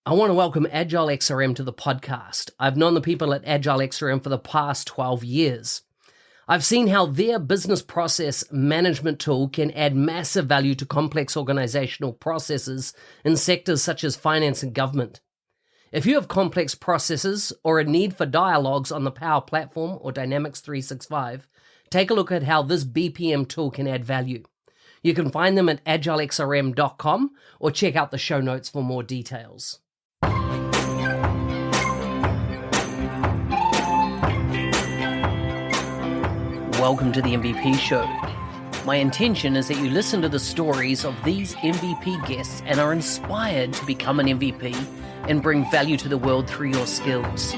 I want to welcome Agile XRM to the podcast. I've known the people at Agile XRM for the past 12 years. I've seen how their business process management tool can add massive value to complex organizational processes in sectors such as finance and government. If you have complex processes or a need for dialogues on the Power Platform or Dynamics 365, take a look at how this BPM tool can add value. You can find them at agilexrm.com or check out the show notes for more details. Welcome to the MVP Show. My intention is that you listen to the stories of these MVP guests and are inspired to become an MVP and bring value to the world through your skills.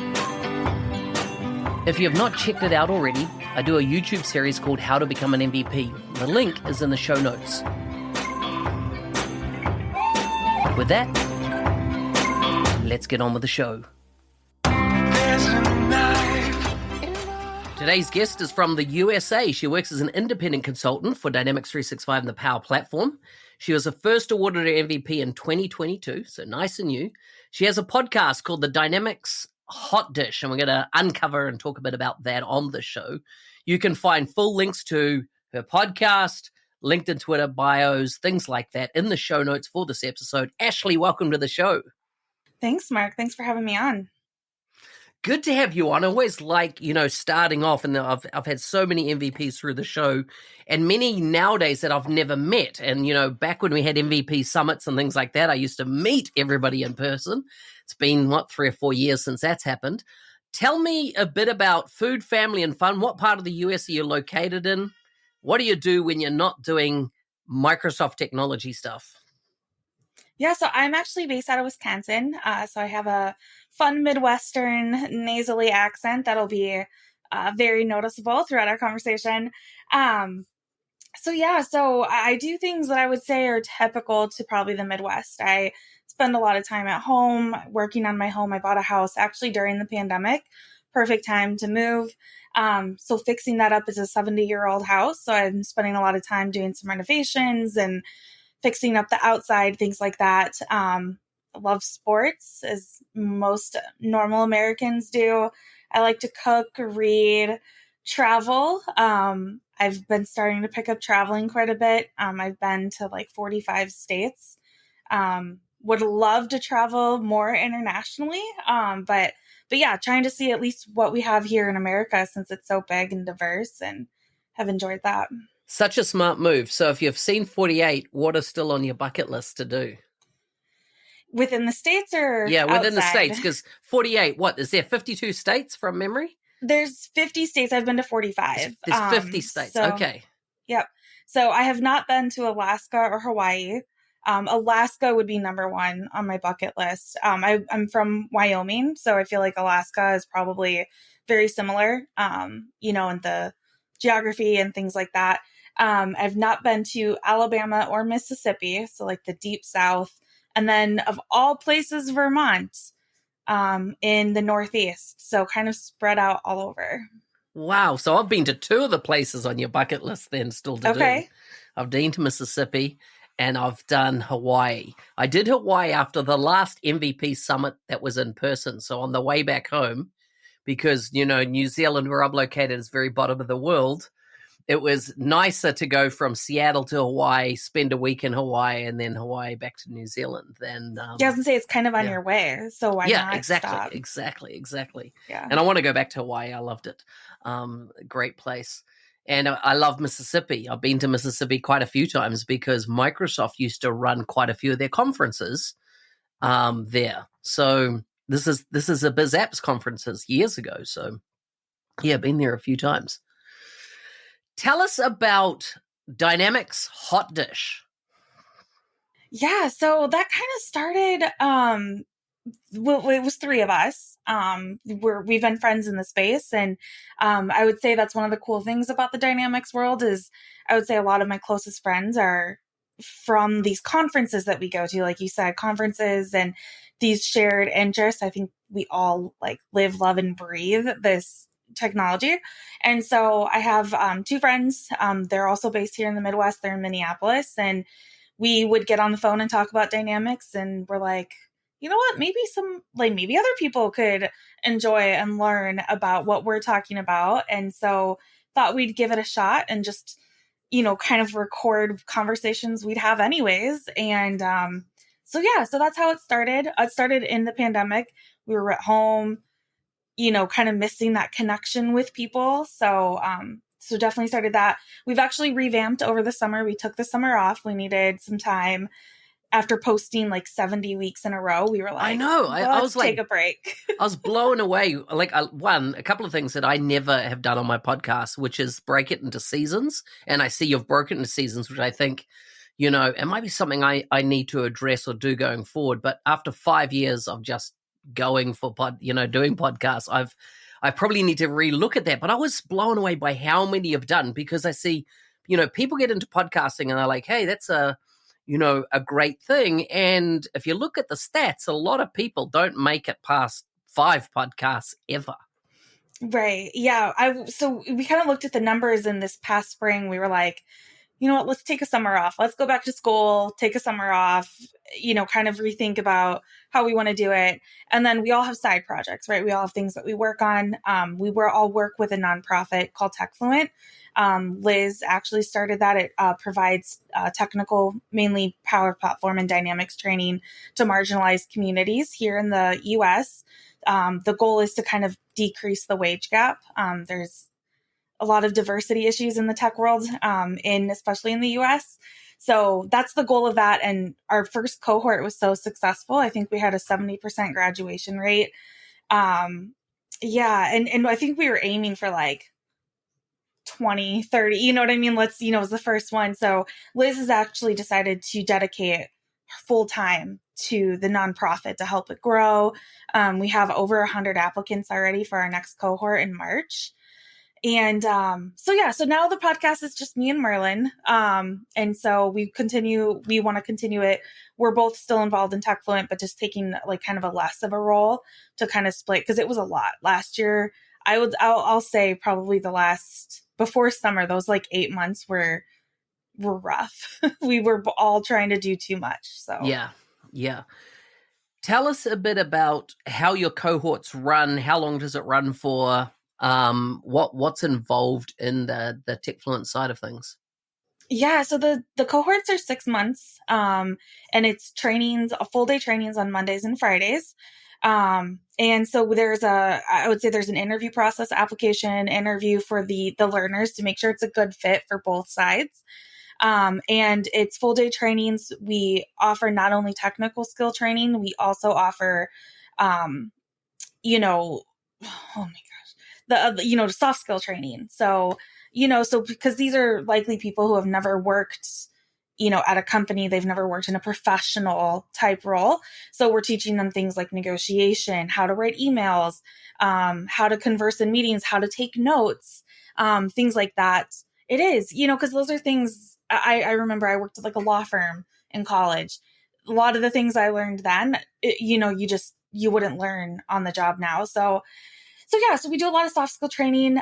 If you have not checked it out already, I do a YouTube series called How to Become an MVP. The link is in the show notes. With that, let's get on with the show. Today's guest is from the USA. She works as an independent consultant for Dynamics 365 and the Power Platform. She was the first awarded her MVP in 2022, so nice and new. She has a podcast called the Dynamics Hotdish, and we're going to uncover and talk a bit about that on the show. You can find full links to her podcast, LinkedIn, Twitter, bios, things like that in the show notes for this episode. Ashley, welcome to the show. Thanks, Mark. Thanks for having me on. Good to have you on. I always like, starting off, and I've had so many MVPs through the show and many nowadays that I've never met. And, back when we had MVP summits and things like that, I used to meet everybody in person. It's been, 3 or 4 years since that's happened. Tell me a bit about food, family, and fun. What part of the US are you located in? What do you do when you're not doing Microsoft technology stuff? Yeah, so I'm actually based out of Wisconsin. So I have a fun Midwestern nasally accent that'll be very noticeable throughout our conversation. So I do things that I would say are typical to probably the Midwest. I spend a lot of time at home working on my home. I bought a house actually during the pandemic. Perfect time to move. So fixing that up is a 70-year-old house. So I'm spending a lot of time doing some renovations and fixing up the outside, things like that. I love sports, as most normal Americans do. I like to cook, read, travel. I've been starting to pick up traveling quite a bit. I've been to 45 states. Would love to travel more internationally. But yeah, trying to see at least what we have here in America since it's so big and diverse, and have enjoyed that. Such a smart move. So if you've seen 48, what is still on your bucket list to do? Within the States or Yeah, within outside? the States, because 48, is there 52 states from memory? There's 50 states. I've been to 45. There's 50 states. Okay. Yep. So I have not been to Alaska or Hawaii. Alaska would be number one on my bucket list. I'm from Wyoming, so I feel like Alaska is probably very similar, in the geography and things like that. I've not been to Alabama or Mississippi, so the deep South. And then of all places, Vermont, in the Northeast. So kind of spread out all over. Wow. So I've been to 2 of the places on your bucket list then still to do. I've been to Mississippi and I've done Hawaii. I did Hawaii after the last MVP summit that was in person. So on the way back home, because, New Zealand, where I'm located, is very bottom of the world. It was nicer to go from Seattle to Hawaii, spend a week in Hawaii, and then Hawaii back to New Zealand. Then, I was going to say it's kind of on your way, so why not stop? Exactly. Yeah. And I want to go back to Hawaii. I loved it. Great place. And I love Mississippi. I've been to Mississippi quite a few times because Microsoft used to run quite a few of their conferences there. So this is a BizApps conferences years ago. So yeah, been there a few times. Tell us about Dynamics Hotdish. Yeah, so that kind of started, it was 3 of us. We've been friends in the space, and I would say that's one of the cool things about the Dynamics world is I would say a lot of my closest friends are from these conferences that we go to, like you said, conferences and these shared interests. I think we all live, love, and breathe this technology. And so I have 2 friends. They're also based here in the Midwest. They're in Minneapolis, and we would get on the phone and talk about Dynamics, and we're like, you know what, maybe other people could enjoy and learn about what we're talking about. And so thought we'd give it a shot and just, kind of record conversations we'd have anyways. And so that's how it started. It started in the pandemic. We were at home, kind of missing that connection with people. So definitely started that. We've actually revamped over the summer. We took the summer off. We needed some time after posting like 70 weeks in a row. We were like, I know. I was like, take a break. I was blown away. Like, a couple of things that I never have done on my podcast, which is break it into seasons. And I see you've broken into seasons, which I think, it might be something I need to address or do going forward. But after 5 years of just going for doing podcasts, I probably need to relook at that. But I was blown away by how many you've done, because I see, people get into podcasting and they're like, hey, that's a great thing. And if you look at the stats, a lot of people don't make it past 5 podcasts ever. Right. Yeah. So we kind of looked at the numbers in this past spring. We were like, you know what, let's take a summer off. Let's go back to school, take a summer off, kind of rethink about how we want to do it. And then we all have side projects, right? We all have things that we work on. All work with a nonprofit called TechFluent. Liz actually started that. It provides technical, mainly Power Platform and Dynamics training to marginalized communities here in the US. The goal is to kind of decrease the wage gap. There's a lot of diversity issues in the tech world, especially in the US. So that's the goal of that. And our first cohort was so successful. I think we had a 70% graduation rate. And I think we were aiming for like 20, 30, you know what I mean? It was the first one. So Liz has actually decided to dedicate full time to the nonprofit to help it grow. We have over 100 applicants already for our next cohort in March. And so now the podcast is just me and Merlin. And so we want to continue it. We're both still involved in TechFluent, but just taking like kind of a less of a role to kind of split, because it was a lot last year. I'll say probably before summer, those like 8 months were rough. We were all trying to do too much. So yeah. Tell us a bit about how your cohorts run. How long does it run for? What's involved in the TechFluent side of things? Yeah, so the cohorts are 6 months, and it's a full day trainings on Mondays and Fridays. And so I would say there's an interview process, application interview for the learners to make sure it's a good fit for both sides. And it's full day trainings. We offer not only technical skill training, we also offer, oh my gosh, the soft skill training. So because these are likely people who have never worked, at a company, they've never worked in a professional type role. So we're teaching them things like negotiation, how to write emails, how to converse in meetings, how to take notes, things like that. It is, because those are things I remember. I worked at like a law firm in college. A lot of the things I learned then, you wouldn't learn on the job now. So we do a lot of soft skill training.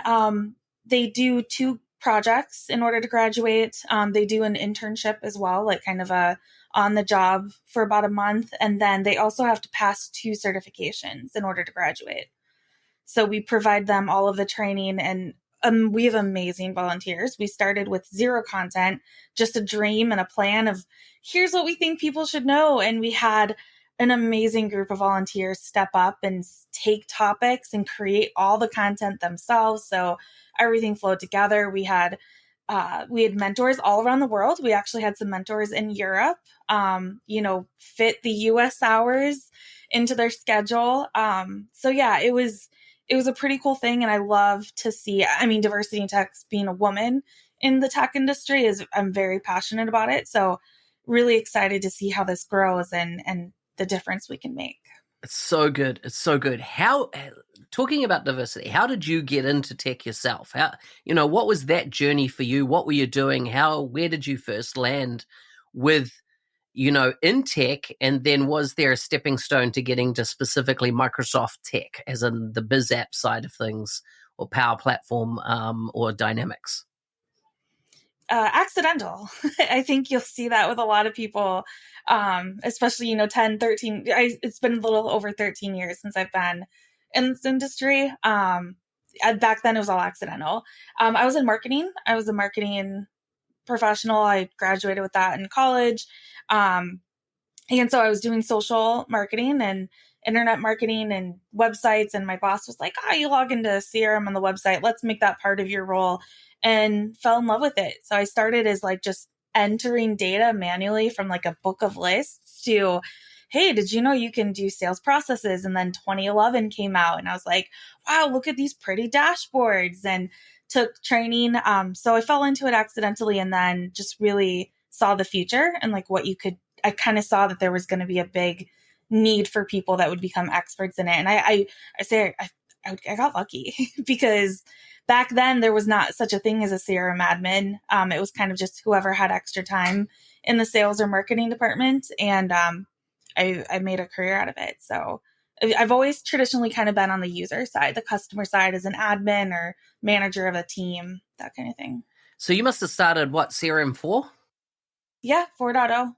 They do 2 projects in order to graduate. They do an internship as well, like kind of a on the job for about a month. And then they also have to pass 2 certifications in order to graduate. So we provide them all of the training, and we have amazing volunteers. We started with 0 content, just a dream and a plan of here's what we think people should know. And we had an amazing group of volunteers step up and take topics and create all the content themselves. So everything flowed together. We had mentors all around the world. We actually had some mentors in Europe, fit the US hours into their schedule. It was a pretty cool thing. And I love to see, diversity in tech, being a woman in the tech industry I'm very passionate about it. So really excited to see how this grows and the difference we can make. It's so good. It's so good. Talking about diversity, how did you get into tech yourself? What was that journey for you? What were you doing? Where did you first land with, in tech? And then was there a stepping stone to getting to specifically Microsoft tech, as in the biz app side of things, or Power Platform, or Dynamics? accidental. I think you'll see that with a lot of people, especially, 10, 13. It's been a little over 13 years since I've been in this industry. Back then, it was all accidental. I was in marketing. I was a marketing professional. I graduated with that in college. And so I was doing social marketing and internet marketing and websites. And my boss was like, you log into CRM on the website. Let's make that part of your role, and fell in love with it. So I started as like just entering data manually from like a book of lists to, hey, did you know you can do sales processes? And then 2011 came out and I was like, wow, look at these pretty dashboards, and took training. So I fell into it accidentally and then just really saw the future and like I kind of saw that there was going to be a big need for people that would become experts in it. And I got lucky because back then there was not such a thing as a CRM admin. It was kind of just whoever had extra time in the sales or marketing department. And I made a career out of it. So I've always traditionally kind of been on the user side, the customer side, as an admin or manager of a team, that kind of thing. So you must have started CRM 4? Yeah, 4.0.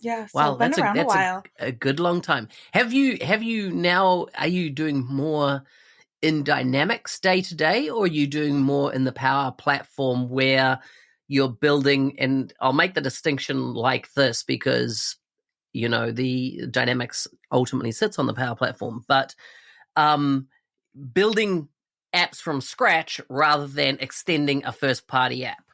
Yeah, so Wow, been around a while. A good long time. Have you now, are you doing more in Dynamics day to day, or are you doing more in the Power Platform where you're building? And I'll make the distinction like this because, the Dynamics ultimately sits on the Power Platform, but building apps from scratch rather than extending a first-party app.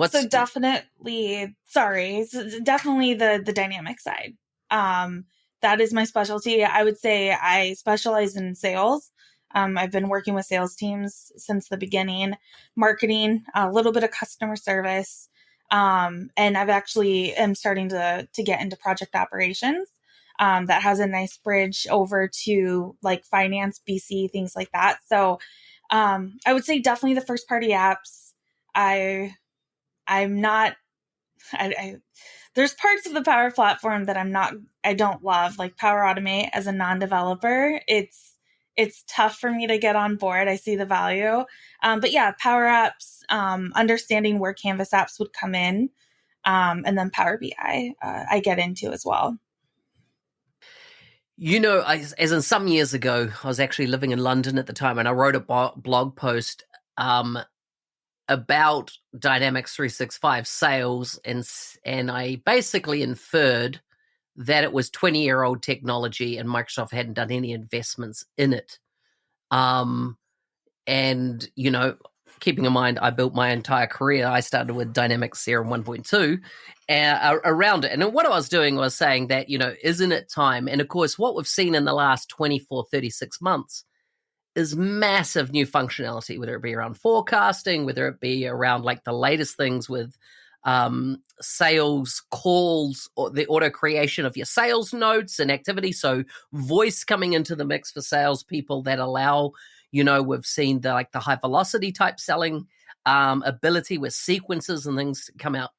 So definitely the dynamic side. That is my specialty. I would say I specialize in sales. I've been working with sales teams since the beginning, marketing, a little bit of customer service. And I've actually am starting to get into project operations. That has a nice bridge over to like finance, BC, things like that. So I would say definitely the first party apps. I'm not, there's parts of the Power Platform that I don't love, like Power Automate as a non-developer. It's tough for me to get on board. I see the value. But yeah, Power Apps, understanding where Canvas apps would come in, and then Power BI, I get into as well. As in some years ago, I was actually living in London at the time, and I wrote a blog post about Dynamics 365 sales, and I basically inferred that it was 20-year-old technology and Microsoft hadn't done any investments in it. And, keeping in mind, I built my entire career. I started with Dynamics CRM 1.2 around it. And what I was doing was saying that, isn't it time? And of course, what we've seen in the last 24, 36 months is massive new functionality, whether it be around forecasting, whether it be around like the latest things with sales calls or the auto creation of your sales notes and activity. So voice coming into the mix for salespeople that allow, we've seen the high velocity type selling ability with sequences and things to come out.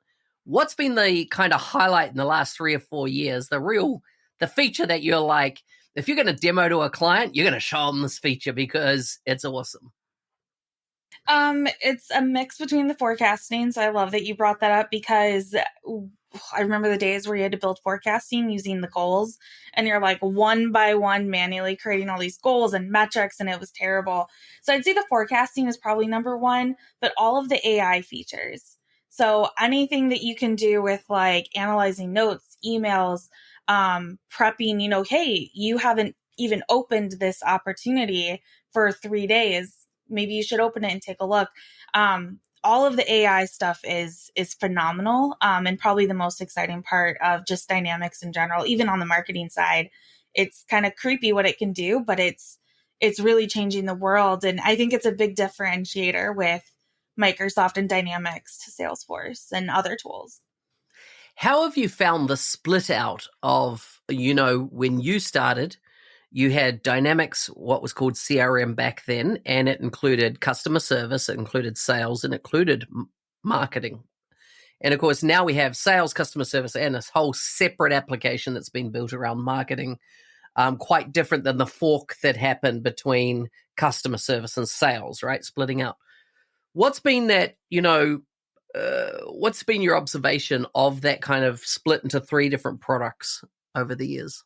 What's been the kind of highlight in the last 3 or 4 years? The feature that you're like, if you're going to demo to a client, you're going to show them this feature because it's awesome. It's a mix between the forecasting. So I love that you brought that up because I remember the days where you had to build forecasting using the goals and you're like one by one manually creating all these goals and metrics, and it was terrible. So I'd say the forecasting is probably number one, but all of the AI features. So anything that you can do with like analyzing notes, emails, prepping, hey, you haven't even opened this opportunity for 3 days. Maybe you should open it and take a look. All of the AI stuff is phenomenal, and probably the most exciting part of just Dynamics in general. Even on the marketing side, it's kind of creepy what it can do, but it's really changing the world. And I think it's a big differentiator with Microsoft and Dynamics to Salesforce and other tools. How have you found the split out of, when you started, you had Dynamics, what was called CRM back then, and it included customer service, it included sales, and it included marketing. And of course, now we have sales, customer service, and this whole separate application that's been built around marketing, quite different than the fork that happened between customer service and sales, right? Splitting out. What's been that, what's been your observation of that kind of split into three different products over the years?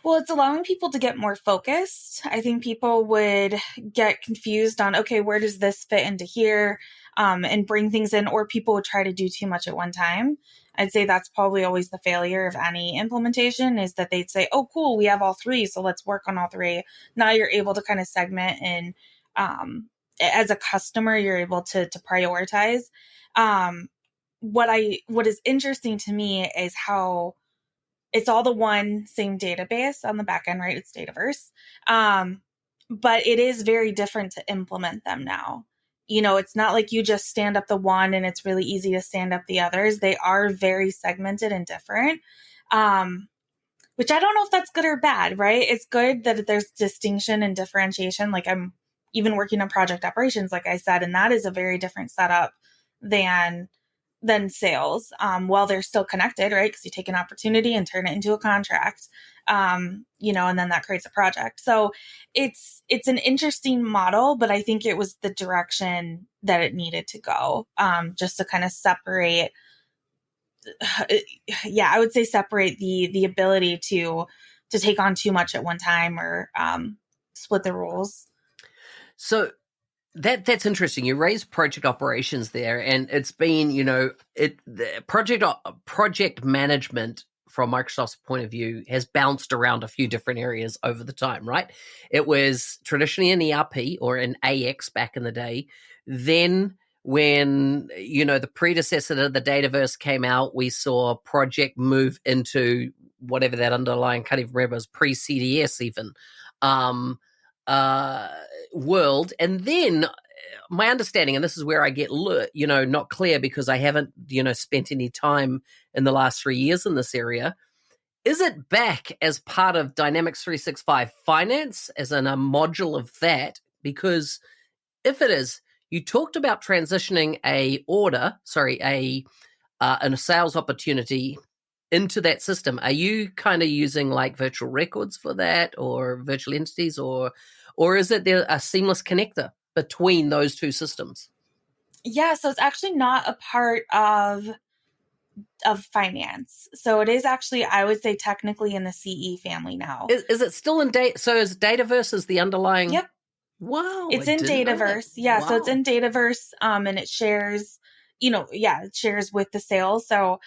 Well, it's allowing people to get more focused. I think people would get confused on, okay, where does this fit into here? And bring things in, or people would try to do too much at one time. I'd say that's probably always the failure of any implementation, is that they'd say, oh, cool, we have all three, so let's work on all three. Now you're able to kind of segment, and as a customer, you're able to prioritize. What is interesting to me is how it's all the one same database on the back end, right? It's Dataverse. But it is very different to implement them now. It's not like you just stand up the one and it's really easy to stand up the others. They are very segmented and different, which I don't know if that's good or bad, right? It's good that there's distinction and differentiation. Like, I'm even working on project operations, like I said, and that is a very different setup than sales, while they're still connected, right? Because you take an opportunity and turn it into a contract, and then that creates a project. So it's an interesting model, but I think it was the direction that it needed to go, just to kind of separate. Yeah, I would say separate the ability to take on too much at one time, or split the roles. So that's interesting. You raised project operations there, and it's been, the project management from Microsoft's point of view has bounced around a few different areas over the time, right? It was traditionally an ERP or an AX back in the day. Then when, the predecessor to the Dataverse came out, we saw project move into whatever that underlying, can't even remember, it was pre-CDS even. World. And then my understanding, and this is where I get not clear because I haven't spent any time in the last 3 years in this area, is it back as part of Dynamics 365 Finance, as in a module of that? Because if it is, you talked about transitioning a sales opportunity into that system. Are you kind of using like virtual records for that, or virtual entities, or is it there a seamless connector between those two systems? Yeah, so it's actually not a part of finance. So it is actually, I would say, technically in the CE family now. Is it still in data? So is Dataverse is the underlying? Yep. Wow. It's in Dataverse. Yeah. Wow. So it's in Dataverse, and it shares, it shares with the sales. So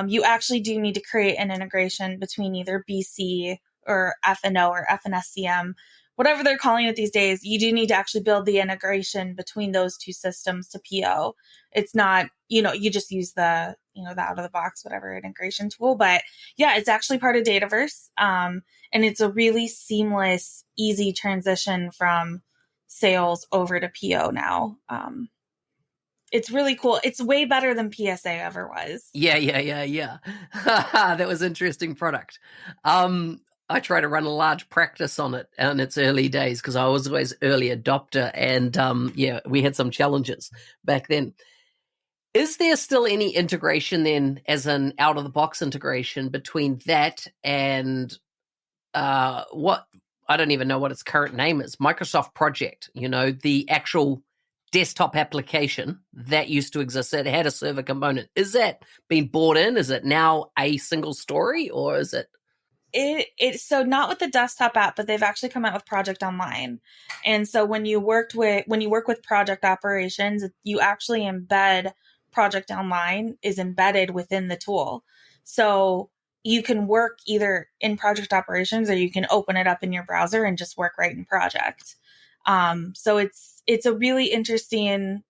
you actually do need to create an integration between either BC or FNO or FNSCM, whatever they're calling it these days. You do need to actually build the integration between those two systems to PO. It's not, you just use the out of the box, whatever integration tool. But yeah, it's actually part of Dataverse. And it's a really seamless, easy transition from sales over to PO now. It's really cool. It's way better than PSA ever was. Yeah. That was interesting product. I try to run a large practice on it in its early days because I was always early adopter, and we had some challenges back then. Is there still any integration then, as an out-of-the-box integration between that and what, I don't even know what its current name is, Microsoft Project, the actual desktop application that used to exist that had a server component? Is that being bought in? Is it now a single story, or is it? It's so not with the desktop app, but they've actually come out with Project Online. And so when you work with project operations, you actually embed Project Online is embedded within the tool. So you can work either in project operations, or you can open it up in your browser and just work right in project. So it's a really interesting,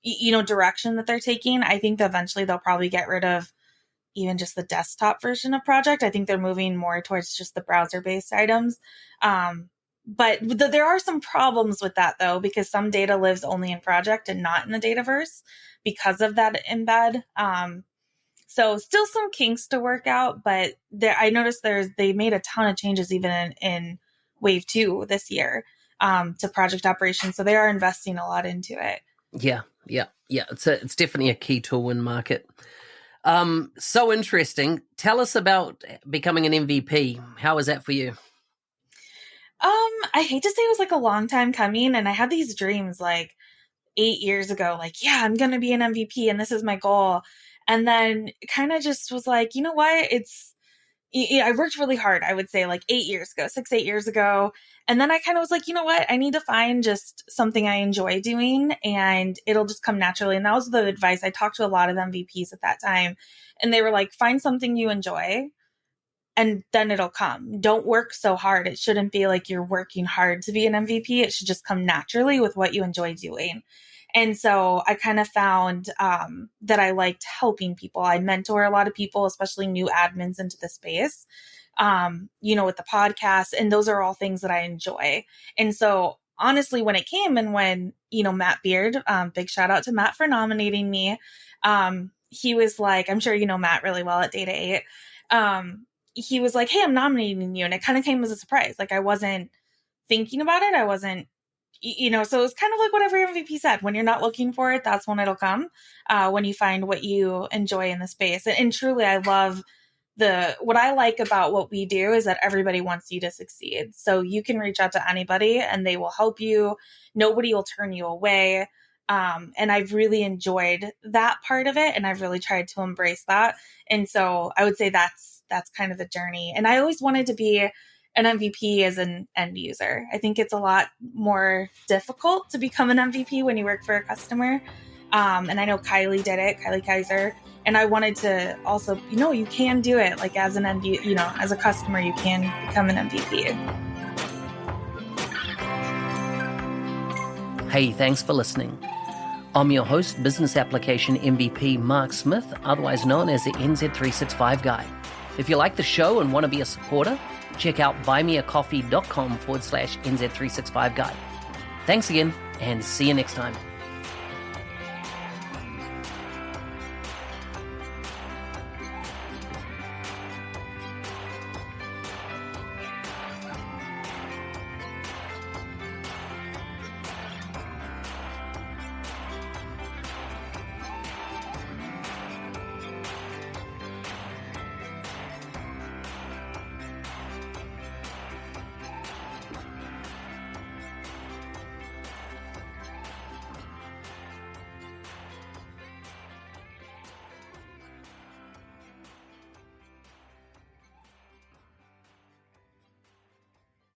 direction that they're taking. I think that eventually they'll probably get rid of even just the desktop version of project. I think they're moving more towards just the browser-based items. But there are some problems with that, though, because some data lives only in project and not in the Dataverse because of that embed. So still some kinks to work out, but I noticed they made a ton of changes even in Wave 2 this year to project operations. So they are investing a lot into it. Yeah. It's definitely a key tool in market. So interesting. Tell us about becoming an MVP. How was that for you? I hate to say it was like a long time coming, and I had these dreams like 8 years ago, like, yeah, I'm going to be an MVP and this is my goal. And then kind of just was like, you know what? I worked really hard, I would say like 8 years ago, 8 years ago. And then I kind of was like, you know what? I need to find just something I enjoy doing and it'll just come naturally. And that was the advice. I talked to a lot of MVPs at that time and they were like, find something you enjoy and then it'll come. Don't work so hard. It shouldn't be like you're working hard to be an MVP. It should just come naturally with what you enjoy doing. And so I kind of found that I liked helping people. I mentor a lot of people, especially new admins into the space, with the podcast. And those are all things that I enjoy. And so honestly, when it came and when, Matt Beard, big shout out to Matt for nominating me. He was like, I'm sure you know Matt really well at Data 8. He was like, hey, I'm nominating you. And it kind of came as a surprise. Like I wasn't thinking about it. I wasn't, so it was kind of like what every MVP said. When you're not looking for it, that's when it'll come, when you find what you enjoy in the space. And truly, I love what I like about what we do is that everybody wants you to succeed. So you can reach out to anybody and they will help you. Nobody will turn you away. And I've really enjoyed that part of it. And I've really tried to embrace that. And so I would say that's kind of the journey. And I always wanted to be an MVP as an end user. I think it's a lot more difficult to become an MVP when you work for a customer. And I know Kylie did it, Kylie Kaiser. And I wanted to also, you can do it. Like as an end, as a customer, you can become an MVP. Hey, thanks for listening. I'm your host, Business Application MVP Mark Smith, otherwise known as the NZ365 Guy. If you like the show and want to be a supporter, check out buymeacoffee.com/NZ365 Guy. Thanks again, and see you next time.